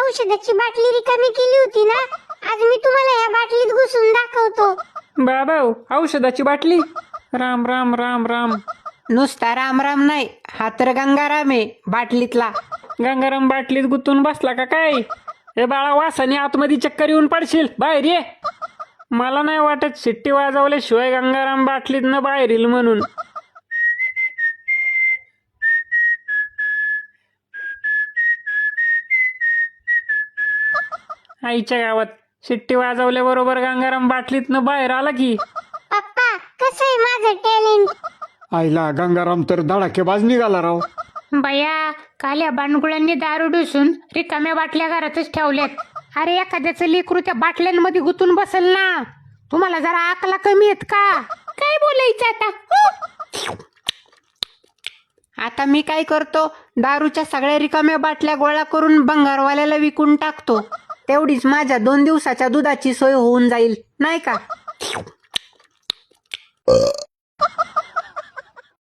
औषधाची बाटली रिकामी केली होती ना, आज मी तुम्हाला या बाटलीत घुसून दाखवतो. बाबा औषधाची बाटली. राम राम राम राम. नुसता राम राम नाही, हा तर गंगाराम आहे बाटलीतला. गंगाराम बाटलीत गुंतून बसला का काय? हे बाळा, वासाने आतमध्ये चक्कर येऊन पडशील, बाहेर ये. मला नाही वाटत शिट्टी वाजवल्याशिवाय गंगाराम बाटलीत न बाहेर येईल म्हणून. आईच्या गावात शिट्टी वाजवल्याबरोबर गंगाराम बाटलीतनं बाहेर आला की. पप्पा, कसं आहे माझं टॅलेंट? आईला गंगाराम तर धडाकेबाज निघाला राव. बया, काल या बांडगुळांनी दारू डुसून रिकाम्या बाटल्या घरातच ठेवल्यात. अरे एखाद्याचं लेकरू त्या बाटल्यांमध्ये गुतून बसल ना. तुम्हाला जरा आकला कमी आहेत का? काय बोलायचं आता? आता मी काय करतो, दारूच्या सगळ्या रिकाम्या बाटल्या गोळा करून भंगारवाल्याला विकून टाकतो. तेवढीच माझ्या 2 दिवसाच्या दुधाची सोय होऊन जाईल, नाही का?